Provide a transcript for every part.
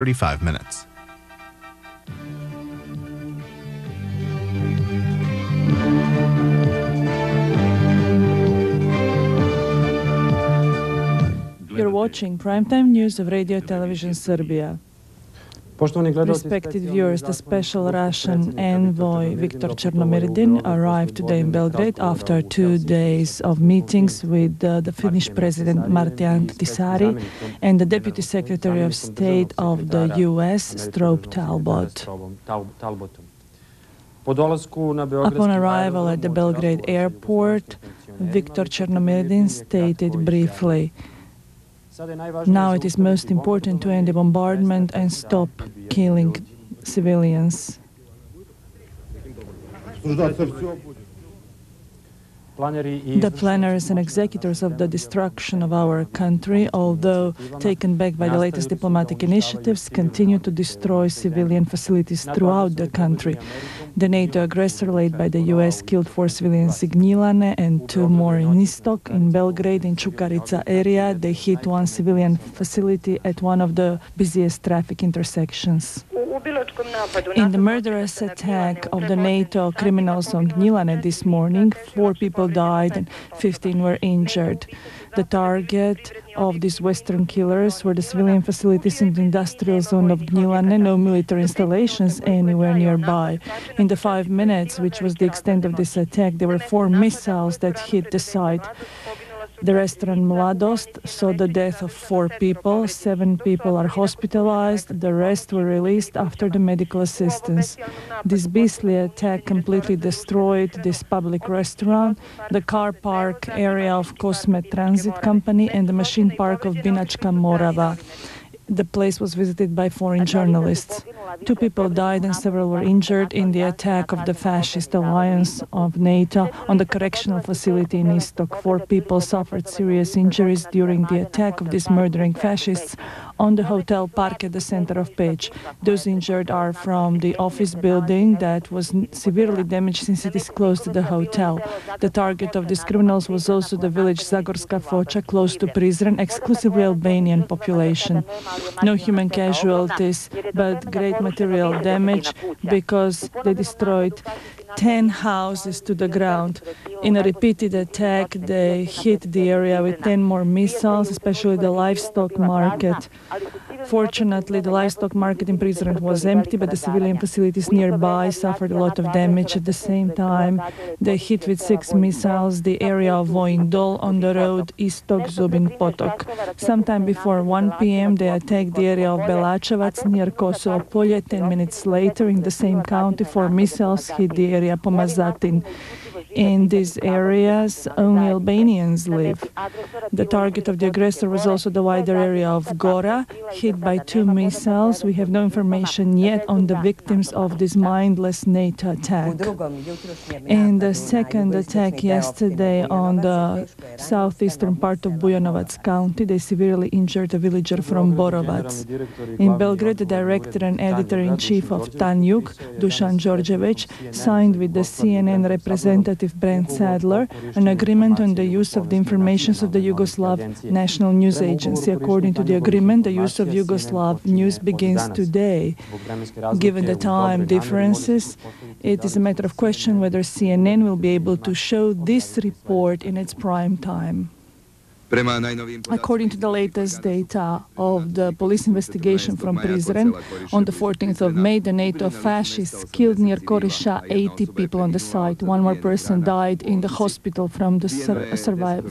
35 minutes. You're watching primetime news of Radio Television Serbia. Respected viewers, the special Russian envoy Viktor Chernomyrdin arrived today in Belgrade after 2 days of meetings with the Finnish President Martti Ahtisaari and the Deputy Secretary of State of the US, Strobe Talbot. Upon arrival at the Belgrade airport, Viktor Chernomyrdin stated briefly, "Now it is most important to end the bombardment and stop killing civilians." The planners and executors of the destruction of our country, although taken back by the latest diplomatic initiatives, continue to destroy civilian facilities throughout the country. The NATO aggressor led by the US killed 4 civilians in Ljiljane and 2 more in Istok. In Belgrade, in Čukarica area, they hit 1 civilian facility at one of the busiest traffic intersections. In the murderous attack of the NATO criminals on Ljiljane this morning, 4 people died and 15 were injured. The target of these Western killers were the civilian facilities in the industrial zone of Ljiljane, no military installations anywhere nearby. In the 5 minutes, which was the extent of this attack, there were 4 missiles that hit the site. The restaurant Mladost saw the death of 4 people. 7 people are hospitalized. The rest were released after the medical assistance. This beastly attack completely destroyed this public restaurant, the car park area of Kosmet Transit Company, and the machine park of Binačka Morava. The place was visited by foreign journalists. 2 people died and several were injured in the attack of the fascist alliance of NATO on the correctional facility in Istok. 4 people suffered serious injuries during the attack of these murdering fascists on the hotel park at the center of Peć. Those injured are from the office building that was severely damaged since it is close to the hotel. The target of these criminals was also the village Zagorska Foča, close to Prizren, exclusively Albanian population. No human casualties, but great material damage because they destroyed 10 houses to the ground. In a repeated attack, they hit the area with 10 more missiles, especially the livestock market. Fortunately, the livestock market in Prizren was empty, but the civilian facilities nearby suffered a lot of damage. At the same time, they hit with 6 missiles the area of Vojin Dol on the road Istok-Zubin Potok. Sometime before 1 p.m., they attacked the area of Belačevac near Kosovo Polje. 10 minutes later, in the same county, 4 missiles hit the area Pomazatin. In these areas, only Albanians live. The target of the aggressor was also the wider area of Gora, hit by 2 missiles. We have no information yet on the victims of this mindless NATO attack. In the second attack yesterday on the southeastern part of Bujanovac County, they severely injured a villager from Borovac. In Belgrade, the director and editor-in-chief of Tanjug, Dušan Đorđević, signed with the CNN representative Brent Sadler an agreement on the use of the informations of the Yugoslav National News Agency. According to the agreement, the use of Yugoslav news begins today. Given the time differences, it is a matter of question whether CNN will be able to show this report in its prime time. According to the latest data of the police investigation from Prizren, on the 14th of May, the NATO fascists killed near Korisha 80 people on the site. 1 more person died in the hospital from the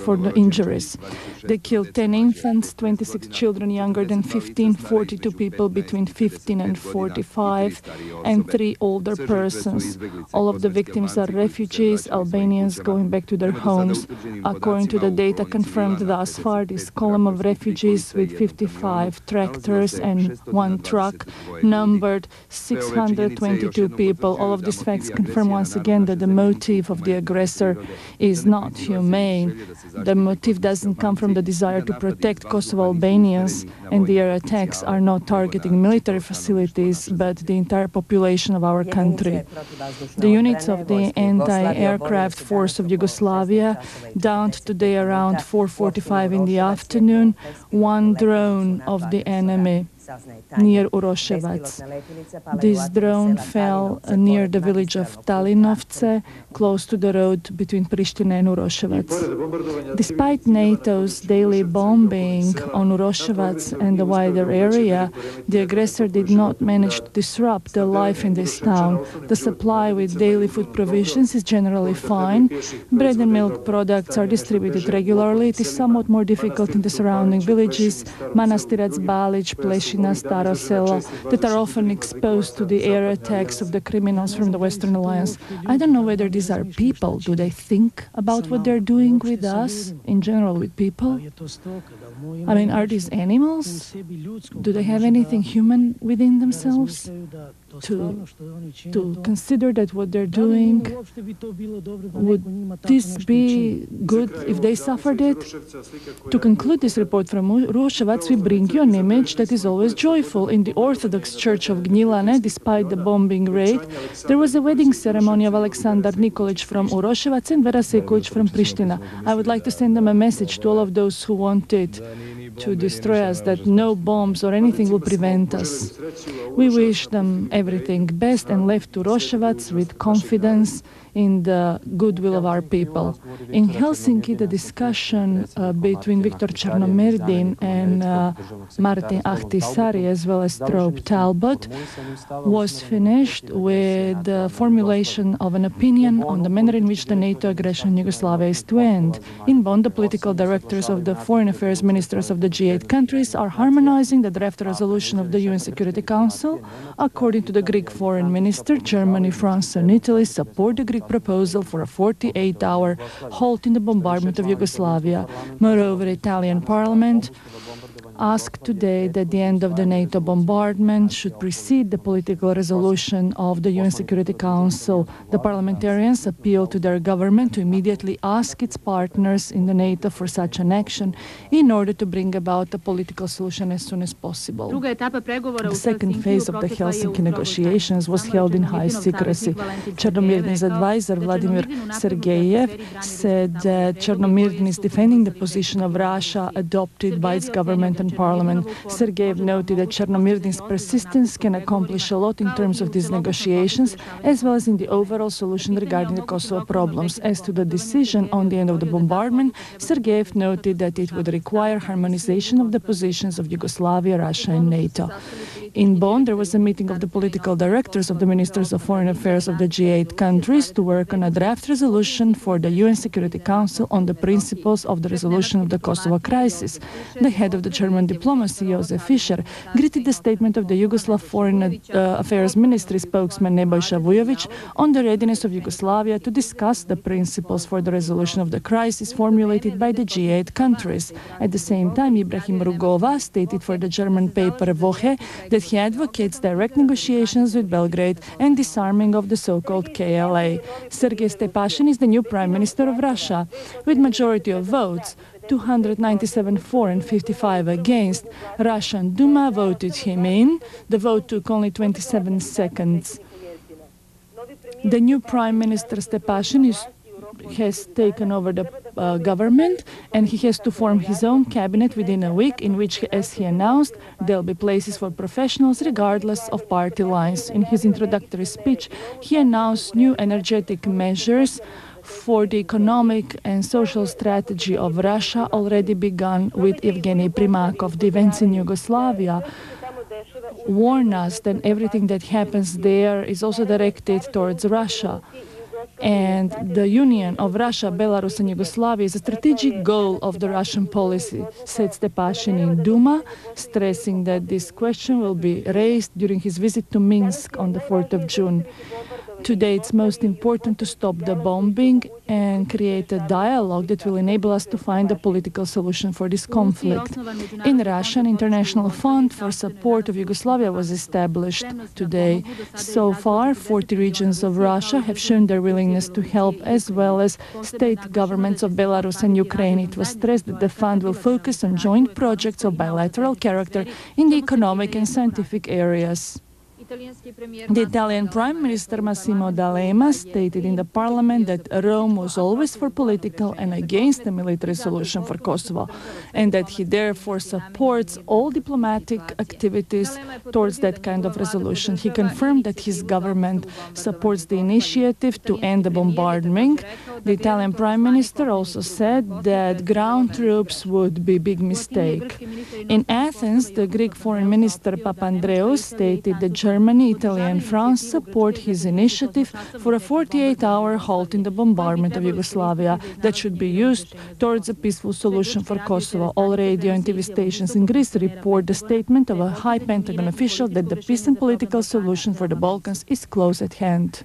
for the injuries. They killed 10 infants, 26 children younger than 15, 42 people between 15 and 45, and 3 older persons. All of the victims are refugees, Albanians going back to their homes. According to the data confirmed thus far, this column of refugees with 55 tractors and 1 truck numbered 622 people. All of these facts confirm once again that the motive of the aggressor is not humane. The motive doesn't come from the desire to protect Kosovo Albanians, and their attacks are not targeting military facilities, but the entire population of our country. The units of the anti-aircraft force of Yugoslavia downed today around 4:45 in the afternoon 1 drone of the enemy. near Uroševac. This drone fell near the village of Talinovce, close to the road between Pristina and Uroševac. Despite NATO's daily bombing on Uroševac and the wider area, the aggressor did not manage to disrupt the life in this town. The supply with daily food provisions is generally fine. Bread and milk products are distributed regularly. It is somewhat more difficult in the surrounding villages, Manastirac, Balić, Plešina, Staro Selo, that are often exposed to the air attacks of the criminals from the Western Alliance. I don't know whether these are people. Do they think about what they're doing with us, in general with people? I mean, are these animals? Do they have anything human within themselves? To consider that what they're doing, would this be good if they suffered it? To conclude this report from Uroševac, we bring you an image that is always joyful. In the Orthodox Church of Ljiljana, despite the bombing raid, there was a wedding ceremony of Aleksandar Nikolic from Uroševac and Vera Sekulic from Pristina. I would like to send them a message to all of those who wanted to destroy us, that no bombs or anything will prevent us. We wish them everything best and left to Uroševac with confidence in the goodwill of our people. In Helsinki, the discussion between Viktor Chernomyrdin and Martin Ahtisaari, as well as Trobe Talbot, was finished with the formulation of an opinion on the manner in which the NATO aggression in Yugoslavia is to end. In Bonn, the political directors of the foreign affairs ministers of the G8 countries are harmonizing the draft resolution of the UN Security Council. According to the Greek foreign minister, Germany, France and Italy support the Greek proposal for a 48-hour halt in the bombardment of Yugoslavia. Moreover, Italian parliament asked today that the end of the NATO bombardment should precede the political resolution of the UN Security Council. The parliamentarians appealed to their government to immediately ask its partners in the NATO for such an action in order to bring about a political solution as soon as possible. The second phase of the Helsinki negotiations was held in high secrecy. Chernomyrdin's advisor, Vladimir Sergeyev, said that Chernomyrdin is defending the position of Russia adopted by its government and parliament. Sergeyev noted that Chernomyrdin's persistence can accomplish a lot in terms of these negotiations, as well as in the overall solution regarding the Kosovo problems. As to the decision on the end of the bombardment, Sergeyev noted that it would require harmonization of the positions of Yugoslavia, Russia and NATO. In Bonn, there was a meeting of the political directors of the ministers of foreign affairs of the G8 countries to work on a draft resolution for the UN Security Council on the principles of the resolution of the Kosovo crisis. The head of the German diplomacy, Josef Fischer, greeted the statement of the Yugoslav Foreign Affairs Ministry spokesman Nebojša Vujović on the readiness of Yugoslavia to discuss the principles for the resolution of the crisis formulated by the G8 countries. At the same time, Ibrahim Rugova stated for the German paper Woche that he advocates direct negotiations with Belgrade and disarming of the so-called KLA. Sergei Stepashin is the new Prime Minister of Russia. With majority of votes, 297 for and 55 against, Russian Duma voted him in. The vote took only 27 seconds. The new Prime Minister Stepashin has taken over the government, and he has to form his own cabinet within a week, in which, as he announced, there'll be places for professionals regardless of party lines. In his introductory speech, he announced new energetic measures for the economic and social strategy of Russia, already begun with Evgeny Primakov. The events in Yugoslavia warn us that everything that happens there is also directed towards Russia. And the union of Russia, Belarus and Yugoslavia is a strategic goal of the Russian policy, said Stepashin in Duma, stressing that this question will be raised during his visit to Minsk on the 4th of June. Today, it's most important to stop the bombing and create a dialogue that will enable us to find a political solution for this conflict. In Russia, an international fund for support of Yugoslavia was established today. So far, 40 regions of Russia have shown their willingness to help, as well as state governments of Belarus and Ukraine. It was stressed that the fund will focus on joint projects of bilateral character in the economic and scientific areas. The Italian Prime Minister Massimo D'Alema stated in the parliament that Rome was always for political and against a military solution for Kosovo, and that he therefore supports all diplomatic activities towards that kind of resolution. He confirmed that his government supports the initiative to end the bombardment. The Italian Prime Minister also said that ground troops would be a big mistake. In Athens, the Greek Foreign Minister Papandreou stated that Germany, Italy and France support his initiative for a 48-hour halt in the bombardment of Yugoslavia that should be used towards a peaceful solution for Kosovo. All radio and TV stations in Greece report the statement of a high Pentagon official that the peace and political solution for the Balkans is close at hand.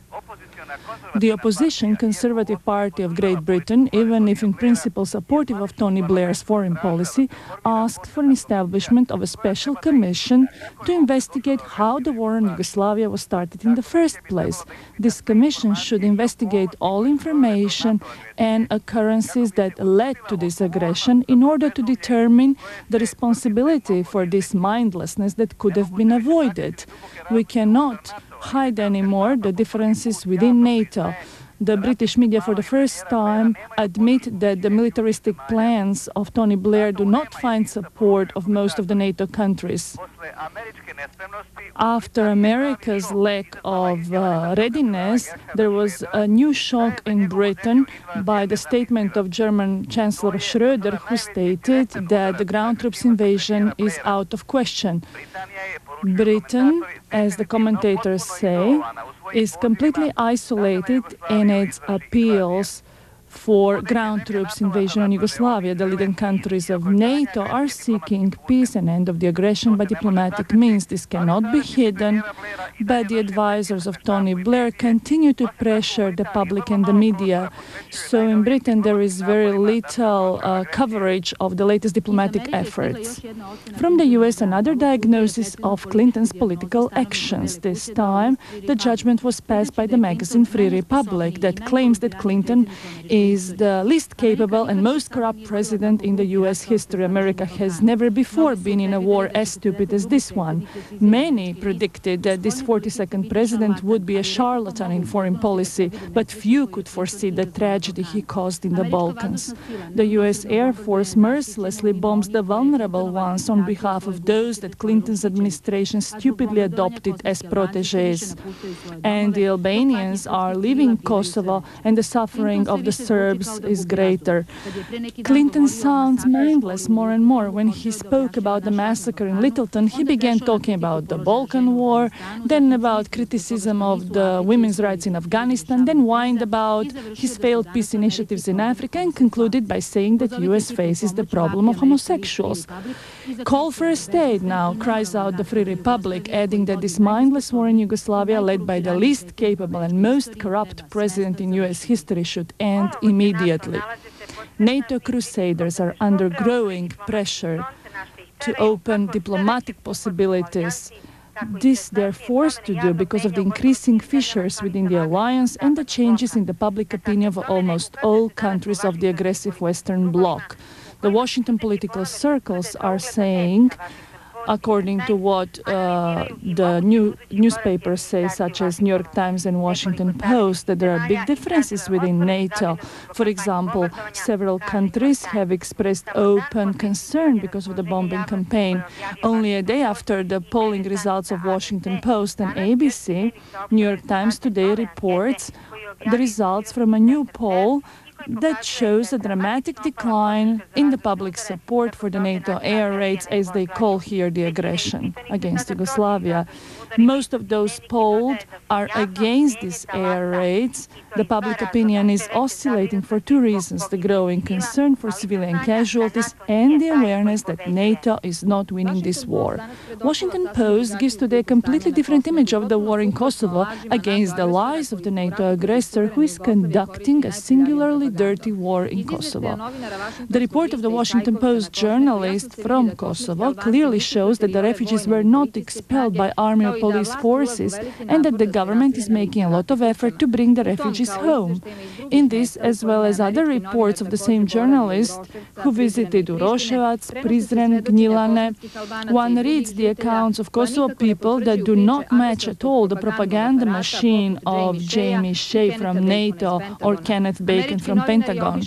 The opposition Conservative Party of Great Britain, even if in principle supportive of Tony Blair's foreign policy, asked for an establishment of a special commission to investigate how the war in Yugoslavia was started in the first place. This commission should investigate all information and occurrences that led to this aggression in order to determine the responsibility for this mindlessness that could have been avoided. We cannot hide anymore the differences within NATO. The British media for the first time admit that the militaristic plans of Tony Blair do not find support of most of the NATO countries. After America's lack of readiness, there was a new shock in Britain by the statement of German Chancellor Schröder, who stated that the ground troops invasion is out of question. Britain, as the commentators say, is completely isolated in its appeals for ground troops invasion on Yugoslavia. The leading countries of NATO are seeking peace and end of the aggression by diplomatic means. This cannot be hidden, but the advisors of Tony Blair continue to pressure the public and the media. So in Britain there is very little coverage of the latest diplomatic efforts. From the US, another diagnosis of Clinton's political actions. This time, the judgment was passed by the magazine Free Republic that claims that Clinton is the least capable and most corrupt president in the US history. America has never before been in a war as stupid as this one. Many predicted that this 42nd president would be a charlatan in foreign policy, but few could foresee the tragedy he caused in the Balkans. The US Air Force mercilessly bombs the vulnerable ones on behalf of those that Clinton's administration stupidly adopted as protégés. And the Albanians are leaving Kosovo, and the suffering of the Serbs is greater. Clinton sounds mindless more and more. When he spoke about the massacre in Littleton, he began talking about the Balkan War, then about criticism of the women's rights in Afghanistan, then whined about his failed peace initiatives in Africa, and concluded by saying that US faces the problem of homosexuals. Call for a state now, cries out the Free Republic, adding that this mindless war in Yugoslavia, led by the least capable and most corrupt president in US history, should end immediately. NATO crusaders are under growing pressure to open diplomatic possibilities. This they're forced to do because of the increasing fissures within the alliance and the changes in the public opinion of almost all countries of the aggressive Western Bloc. The Washington political circles are saying, according to what the newspapers say, such as New York Times and Washington Post, that there are big differences within NATO. For example, several countries have expressed open concern because of the bombing campaign. Only a day after the polling results of Washington Post and ABC, New York Times today reports the results from a new poll that shows a dramatic decline in the public support for the NATO air raids, as they call here the aggression against Yugoslavia. Most of those polled are against these air raids. The public opinion is oscillating for two reasons: the growing concern for civilian casualties and the awareness that NATO is not winning this war. Washington Post gives today a completely different image of the war in Kosovo against the lies of the NATO aggressor, who is conducting a singularly dirty war in Kosovo. The report of the Washington Post journalist from Kosovo clearly shows that the refugees were not expelled by army or police forces and that the government is making a lot of effort to bring the refugees home. In this, as well as other reports of the same journalist who visited Uroševac, Prizren, Ljiljane, one reads the accounts of Kosovo people that do not match at all the propaganda machine of Jamie Shea from NATO or Kenneth Bacon from Pentagon.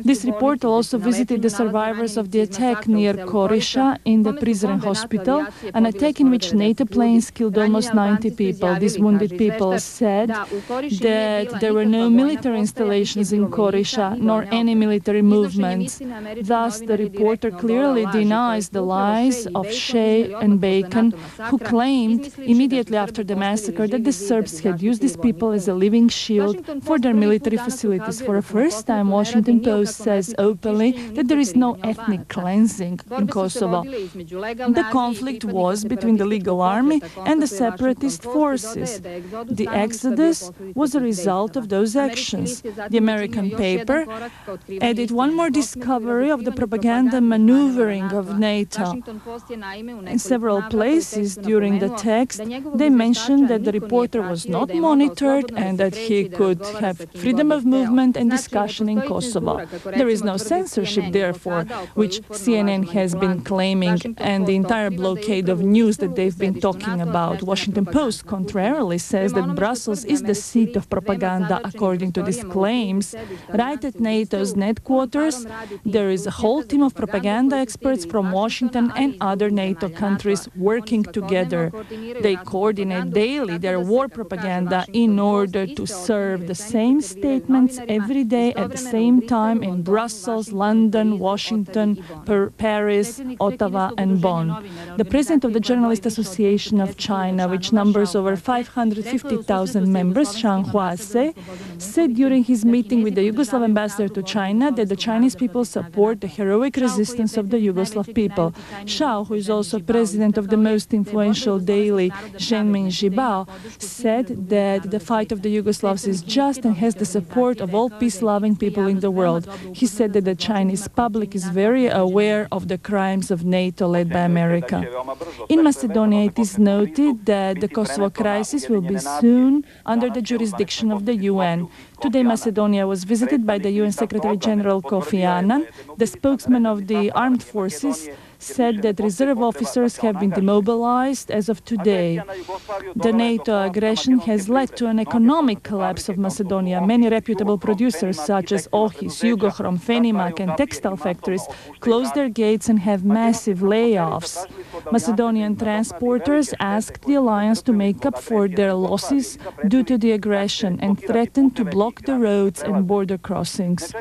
This reporter also visited the survivors of the attack near Korisha in the Prizren hospital, an attack in which NATO planes killed almost 90 people. These wounded people said that there were no military installations in Korisha nor any military movements. Thus, the reporter clearly denies the lies of Shea and Bacon, who claimed immediately after the massacre that the Serbs had used these people as a living shield for their military facilities. For the first time, Washington Post says openly that there is no ethnic cleansing in Kosovo. The conflict was between the legal army and the separatist forces. The exodus was a result of those actions. The American paper added one more discovery of the propaganda maneuvering of NATO. In several places during the text, they mentioned that the reporter was not monitored and that he could have freedom of movement and discussion in Kosovo. There is no censorship, therefore, which CNN has been claiming, and the entire blockade of news that they've been talking about. Washington Post, contrarily, says that Brussels is the seat of propaganda, according to these claims. Right at NATO's headquarters, there is a whole team of propaganda experts from Washington and other NATO countries working together. They coordinate daily their war propaganda in order to serve the same statements every day at the same time in Brussels, London, Washington, Paris, Ottawa and Bonn. The president of the Journalist Association of China, which numbers over 550,000 members, Zhang Huase, said during his meeting with the Yugoslav ambassador to China that the Chinese people support the heroic resistance of the Yugoslav people. Shao, who is also president of the most influential daily, Zhenmin Zhibao, said that the fight of the Yugoslavs is just and has the support of all peace-loving people in the world. He said that the Chinese public is very aware of the crimes of NATO led by America. In Macedonia, it is noted that the Kosovo crisis will be soon under the jurisdiction of the UN. Today, Macedonia was visited by the UN Secretary General Kofi Annan. The spokesman of the armed forces said that reserve officers have been demobilized as of today. The NATO aggression has led to an economic collapse of Macedonia. Many reputable producers such as Ohis, Jugochrom, Fenimak and textile factories closed their gates and have massive layoffs. Macedonian transporters asked the alliance to make up for their losses due to the aggression and threatened to block the roads and border crossings.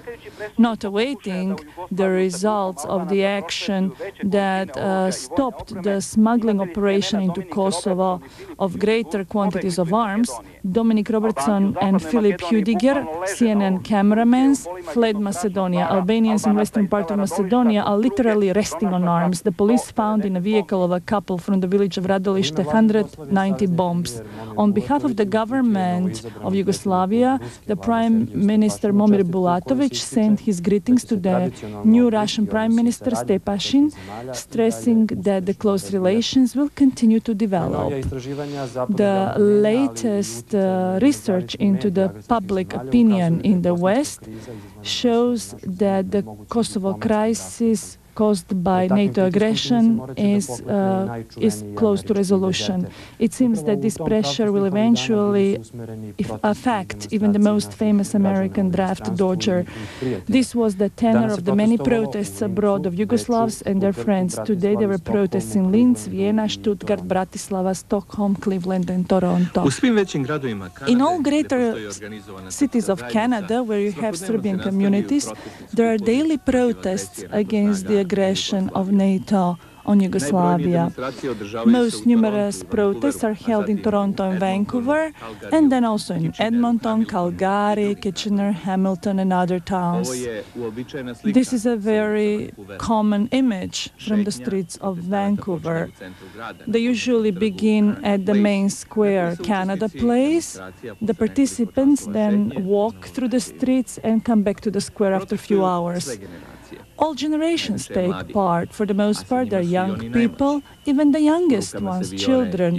Not awaiting the results of the action that stopped the smuggling operation into Kosovo of greater quantities of arms, Dominic Robertson and Philip Hudiger, CNN cameramen, fled Macedonia. Albanians in western part of Macedonia are literally resting on arms. The police found in a vehicle of a couple from the village of Radolište 190 bombs. On behalf of the government of Yugoslavia, the Prime Minister Momir Bulatovic sent his greetings to the new Russian Prime Minister Stepashin, stressing that the close relations will continue to develop. The latest research into the public opinion in the West shows that the Kosovo crisis caused by NATO aggression is close to resolution. It seems that this pressure will eventually affect even the most famous American draft dodger. This was the tenor of the many protests abroad of Yugoslavs and their friends. Today there were protests in Linz, Vienna, Stuttgart, Bratislava, Stockholm, Cleveland and Toronto. In all greater cities of Canada, where you have Serbian communities, there are daily protests against the aggression of NATO on Yugoslavia. Most numerous protests are held in Toronto and Vancouver, and then also in Edmonton, Calgary, Kitchener, Hamilton, and other towns. This is a very common image from the streets of Vancouver. They usually begin at the main square, Canada Place. The participants then walk through the streets and come back to the square after a few hours. All generations take part. For the most part, they're young people, even the youngest ones, children.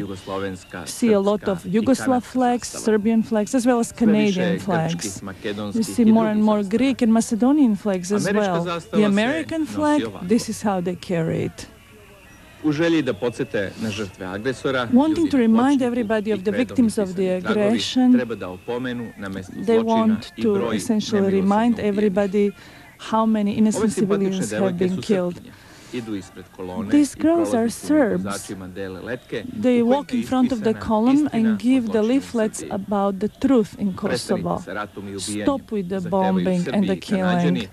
See a lot of Yugoslav flags, Serbian flags, as well as Canadian flags. You see more and more Greek and Macedonian flags as well. The American flag, this is how they carry it. Wanting to remind everybody of the victims of the aggression, they want to essentially remind everybody how many innocent civilians have been killed. These girls are Serbs. They walk in front of the column and give the leaflets about the truth in Kosovo. Stop with the bombing and the killing.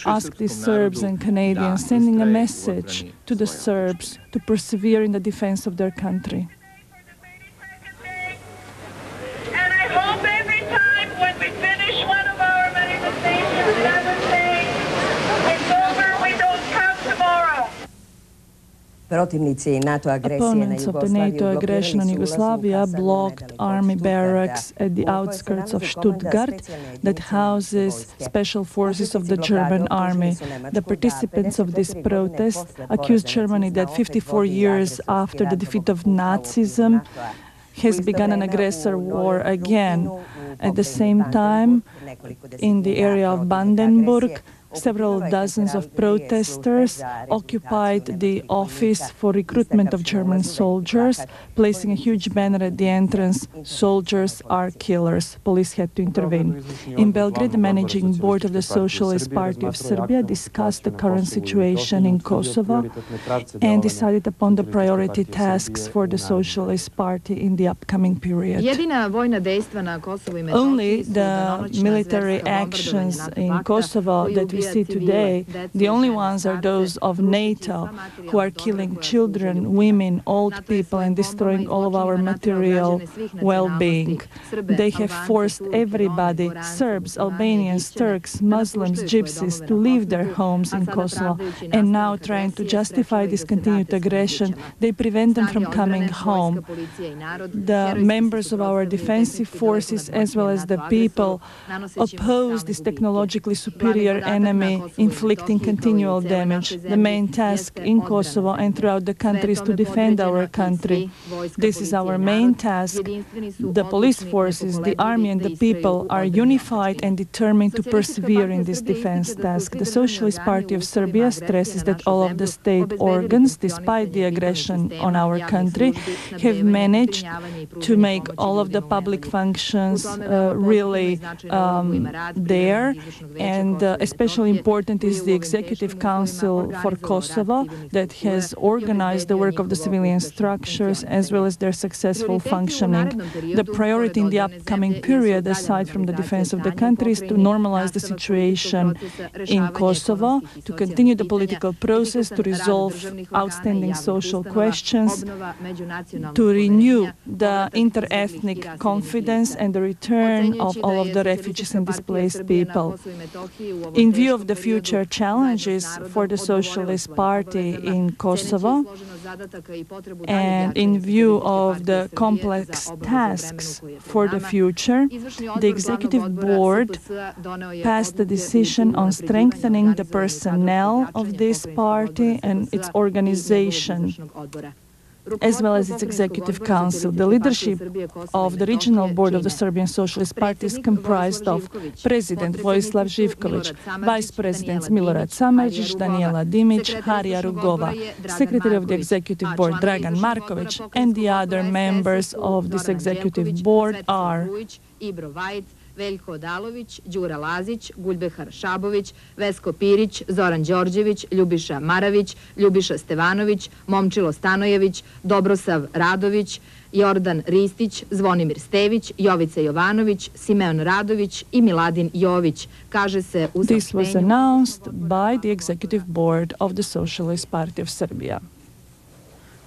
Ask the Serbs and Canadians, sending a message to the Serbs to persevere in the defense of their country. And I hope every time when we finish one of our manifestations, I would say, it's over, we don't come tomorrow. Opponents of the NATO aggression on Yugoslavia blocked army barracks at the outskirts of Stuttgart that houses special forces of the German army. The participants of this protest accused Germany that 54 years after the defeat of Nazism has begun an aggressor war again. At the same time, in the area of Brandenburg, several dozens of protesters occupied the office for recruitment of German soldiers, placing a huge banner at the entrance, "Soldiers are killers." Police had to intervene. In Belgrade, the managing board of the Socialist Party of Serbia discussed the current situation in Kosovo and decided upon the priority tasks for the Socialist Party in the upcoming period. Only the military actions in Kosovo that we see today, the only ones are those of NATO, who are killing children, women, old people, and destroying all of our material well-being. They have forced everybody, Serbs, Albanians, Turks, Muslims, Gypsies, to leave their homes in Kosovo, and now trying to justify this continued aggression, they prevent them from coming home. The members of our defensive forces, as well as the people, oppose this technologically superior enemy, inflicting continual damage. The main task in Kosovo and throughout the country is to defend our country. This is our main task. The police forces, the army, and the people are unified and determined to persevere in this defense task. The Socialist Party of Serbia stresses that all of the state organs, despite the aggression on our country, have managed to make all of the public functions really there, and especially important is the Executive Council for Kosovo that has organized the work of the civilian structures as well as their successful functioning. The priority in the upcoming period, aside from the defense of the country, is to normalize the situation in Kosovo, to continue the political process, to resolve outstanding social questions, to renew the inter-ethnic confidence and the return of all of the refugees and displaced people. In view of the future challenges for the Socialist Party in Kosovo, and in view of the complex tasks for the future, the Executive Board passed a decision on strengthening the personnel of this party and its organization, as well as its Executive Council. The leadership of the Regional Board of the Serbian Socialist Party is comprised of President Vojislav Živković, Vice Presidents Milorad Samardžić, Daniela Dimić, Harija Rugova, Secretary of the Executive Board Dragan Marković, and the other members of this Executive Board are Veljko Odalović, Đura Lazić, Guljbehar Šabović, Vesko Pirić, Zoran Đorđević, Ljubiša Maravić, Ljubiša Stevanović, Momčilo Stanojević, Dobrosav Radović, Jordan Ristić, Zvonimir Stević, Jovica Jovanović, Simeon Radović i Miladin Jović, kaže se u saopštenju. This was announced by the Executive Board of the Socialist Party of Serbia.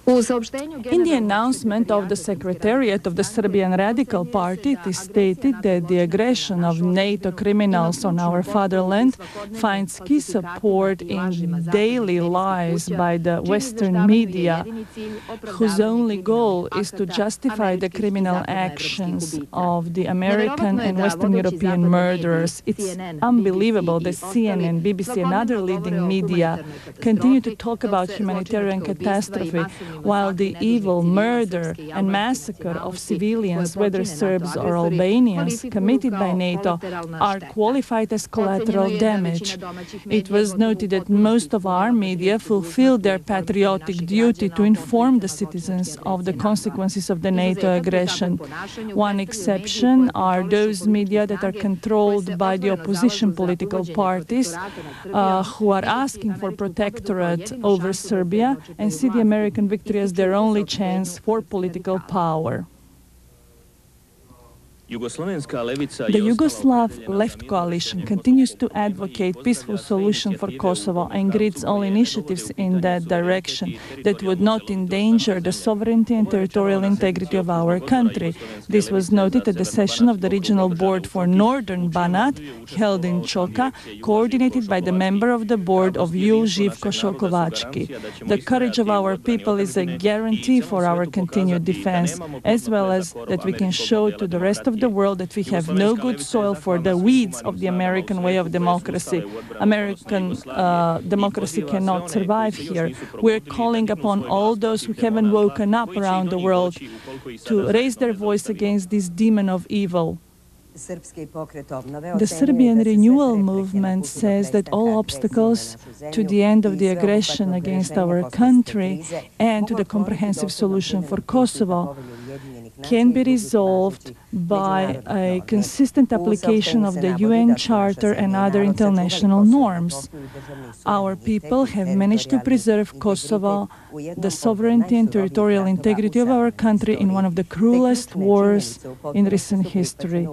In the announcement of the Secretariat of the Serbian Radical Party, it is stated that the aggression of NATO criminals on our fatherland finds key support in daily lies by the Western media, whose only goal is to justify the criminal actions of the American and Western European murderers. It's unbelievable that CNN, BBC and other leading media continue to talk about humanitarian catastrophe, while the evil murder and massacre of civilians, whether Serbs or Albanians, committed by NATO are qualified as collateral damage. It was noted that most of our media fulfilled their patriotic duty to inform the citizens of the consequences of the NATO aggression. One exception are those media that are controlled by the opposition political parties who are asking for protectorate over Serbia and see the American victory as their only chance for political power. The Yugoslav Left Coalition continues to advocate peaceful solution for Kosovo and grids all initiatives in that direction that would not endanger the sovereignty and territorial integrity of our country. This was noted at the session of the Regional Board for Northern Banat, held in Choka, coordinated by the member of the board of Živko Šokovački. The courage of our people is a guarantee for our continued defense, as well as that we can show to the rest of the world that we have no good soil for the weeds of the American way of democracy. American democracy cannot survive here. We're calling upon all those who haven't woken up around the world to raise their voice against this demon of evil. The Serbian Renewal Movement says that all obstacles to the end of the aggression against our country and to the comprehensive solution for Kosovo can be resolved by a consistent application of the UN Charter and other international norms. Our people have managed to preserve Kosovo, the sovereignty and territorial integrity of our country in one of the cruelest wars in recent history.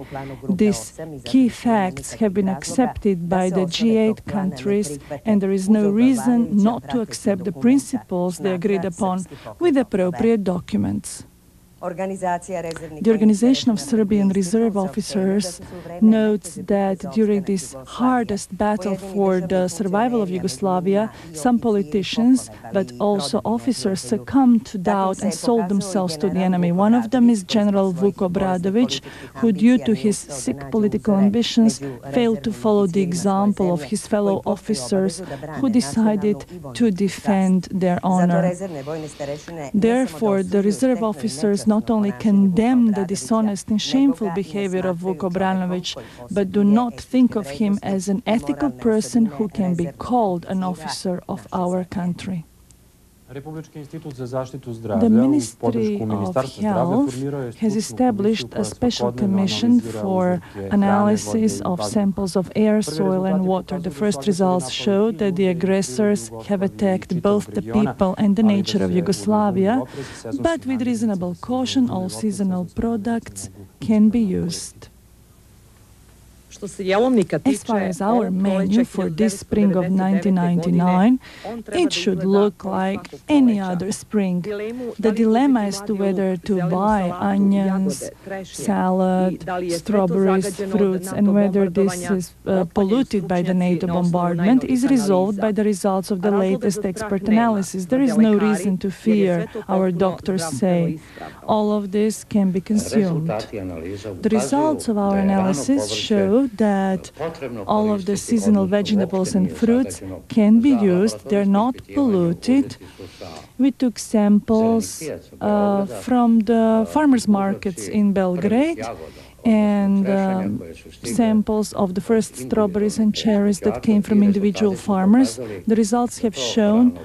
These key facts have been accepted by the G8 countries, and there is no reason not to accept the principles they agreed upon with appropriate documents. The Organization of Serbian Reserve Officers notes that during this hardest battle for the survival of Yugoslavia, some politicians, but also officers, succumbed to doubt and sold themselves to the enemy. One of them is General Vuk Obradovic, who, due to his sick political ambitions, failed to follow the example of his fellow officers who decided to defend their honor. Therefore, the reserve officers not only condemn the dishonest and shameful behavior of Vuk Obradovic, but do not think of him as an ethical person who can be called an officer of our country. The Ministry of Health has established a special commission for analysis of samples of air, soil and water. The first results show that the aggressors have attacked both the people and the nature of Yugoslavia, but with reasonable caution, all seasonal products can be used. As far as our menu for this spring of 1999, it should look like any other spring. The dilemma as to whether to buy onions, salad, strawberries, fruits, and whether this is polluted by the NATO bombardment is resolved by the results of the latest expert analysis. There is no reason to fear, our doctors say. All of this can be consumed. The results of our analysis show that all of the seasonal vegetables and fruits can be used. They're not polluted. We took samples from the farmers' markets in Belgrade and samples of the first strawberries and cherries that came from individual farmers. The results have shown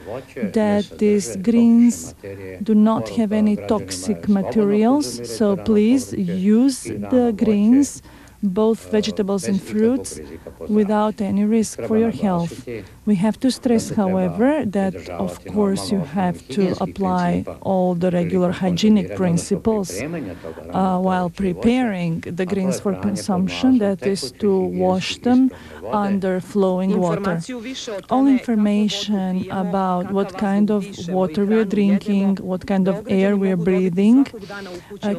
that these greens do not have any toxic materials, so please use the greens both vegetables and fruits, without any risk for your health. We have to stress, however, that of course you have to apply all the regular hygienic principles while preparing the greens for consumption, that is to wash them under flowing water. All information about what kind of water we are drinking, what kind of air we are breathing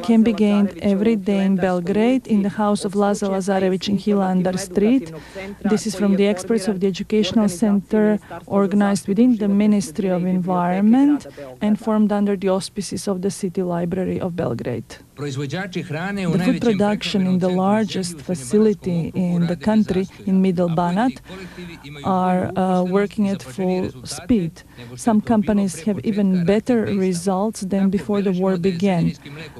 can be gained every day in Belgrade in the house of Laza Lazarevic in Hilandar Street. This is from the experts of the Educational Center organized within the Ministry of Environment and formed under the auspices of the City Library of Belgrade. The food production in the largest facility in the country, in Middle Banat, are working at full speed. Some companies have even better results than before the war began.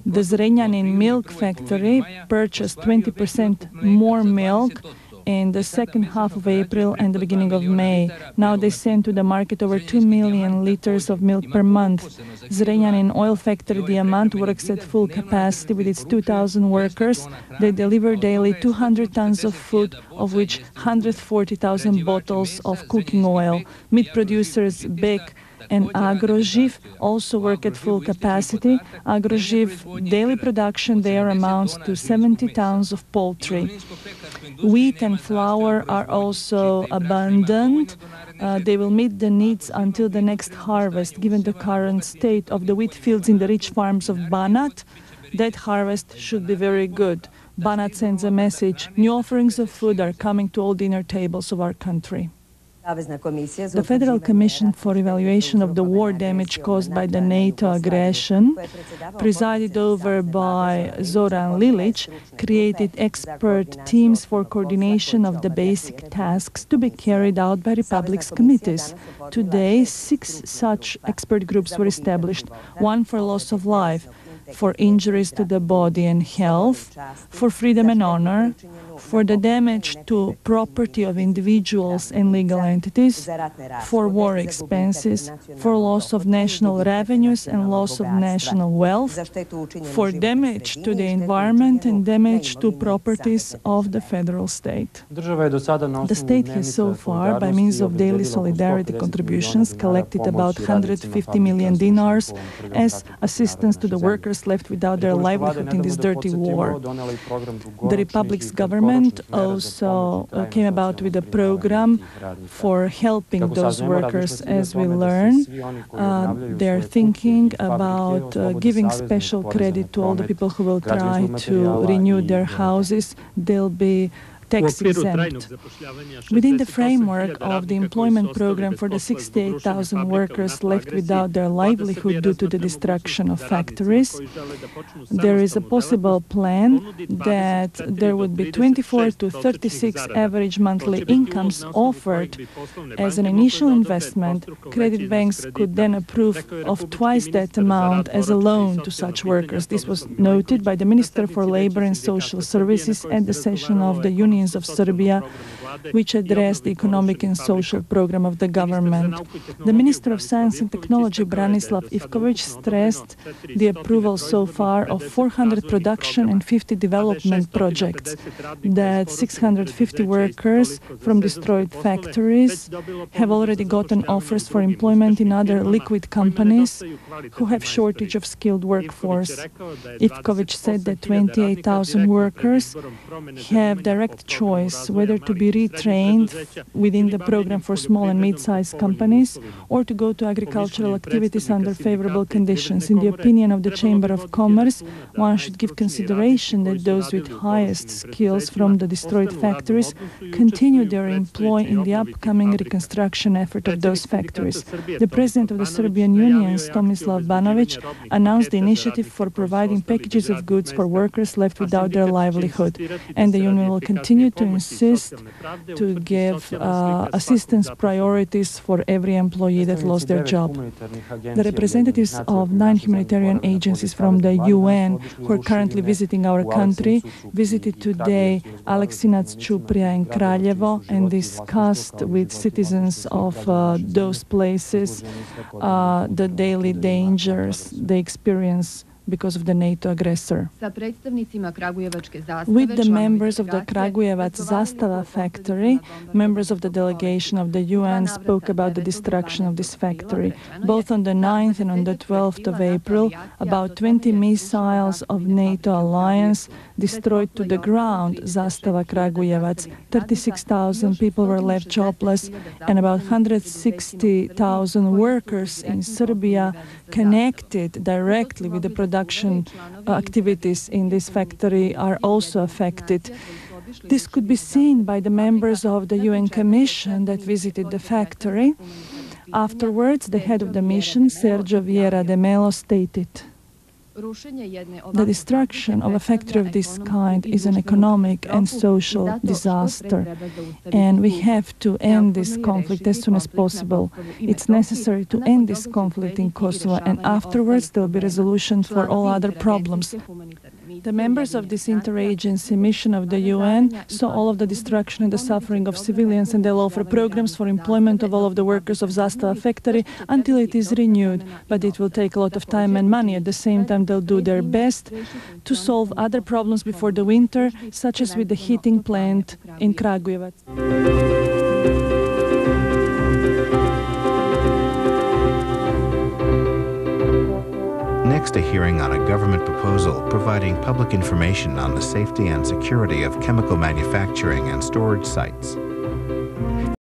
The Zrenjanin milk factory purchased 20% more milk in the second half of April and the beginning of May. Now they send to the market over 2 million liters of milk per month. Zrenjanin oil factory Diamant works at full capacity with its 2,000 workers. They deliver daily 200 tons of food, of which 140,000 bottles of cooking oil. Meat producers Bek and Agroživ also work at full capacity. Agroživ daily production there amounts to 70 tons of poultry. Wheat and flour are also abundant. They will meet the needs until the next harvest. Given the current state of the wheat fields in the rich farms of Banat, that harvest should be very good. Banat sends a message. New offerings of food are coming to all dinner tables of our country. The Federal Commission for Evaluation of the War Damage Caused by the NATO Aggression, presided over by Zoran Lilic, created expert teams for coordination of the basic tasks to be carried out by Republic's committees. Today, 6 such expert groups were established, one for loss of life, for injuries to the body and health, for freedom and honor, for the damage to property of individuals and legal entities, for war expenses, for loss of national revenues and loss of national wealth, for damage to the environment and damage to properties of the federal state. The state has so far, by means of daily solidarity contributions, collected about 150 million dinars as assistance to the workers left without their livelihood in this dirty war. The Republic's government also came about with a program for helping those workers. As we learn, they're thinking about giving special credit to all the people who will try to renew their houses. They'll be tax exempt. Within the framework of the employment program for the 68,000 workers left without their livelihood due to the destruction of factories, there is a possible plan that there would be 24 to 36 average monthly incomes offered as an initial investment. Credit banks could then approve of twice that amount as a loan to such workers. This was noted by the Minister for Labor and Social Services at the session of the Unions of Serbia, which addressed the economic and social program of the government. The Minister of Science and Technology, Branislav Ivkovic, stressed the approval so far of 400 production and 50 development projects, that 650 workers from destroyed factories have already gotten offers for employment in other liquid companies who have shortage of skilled workforce. Ivkovic said that 28,000 workers have direct choice whether to be retrained within the program for small and mid-sized companies or to go to agricultural activities under favorable conditions. In the opinion of the Chamber of Commerce, one should give consideration that those with highest skills from the destroyed factories continue their employ in the upcoming reconstruction effort of those factories. The President of the Serbian Union, Tomislav Banovic, announced the initiative for providing packages of goods for workers left without their livelihood, and the Union will continue to insist to give assistance priorities for every employee that lost their job. The representatives of 9 humanitarian agencies from the UN who are currently visiting our country visited today Aleksinac, Čuprija and Kraljevo and discussed with citizens of those places the daily dangers they experience because of the NATO aggressor. Sa predstavnicima Kragujevačke zastave, With the members of the Kragujevac Zastava factory, members of the delegation of the UN spoke about the destruction of this factory. Both on the 9th and on the 12th of April, about 20 missiles of NATO alliance destroyed to the ground Zastava Kragujevac. 36,000 people were left jobless, and about 160,000 workers in Serbia connected directly with the production activities in this factory are also affected. This could be seen by the members of the UN Commission that visited the factory. Afterwards, the head of the mission, Sergio Vieira de Melo, stated, "The destruction of a factory of this kind is an economic and social disaster, and we have to end this conflict as soon as possible. It's necessary to end this conflict in Kosovo, and afterwards there will be resolution for all other problems." The members of this interagency mission of the UN saw all of the destruction and the suffering of civilians, and they'll offer programs for employment of all of the workers of Zastava factory until it is renewed. But it will take a lot of time and money. At the same time, they'll do their best to solve other problems before the winter, such as with the heating plant in Kragujevac. Next, a hearing on a government proposal providing public information on the safety and security of chemical manufacturing and storage sites.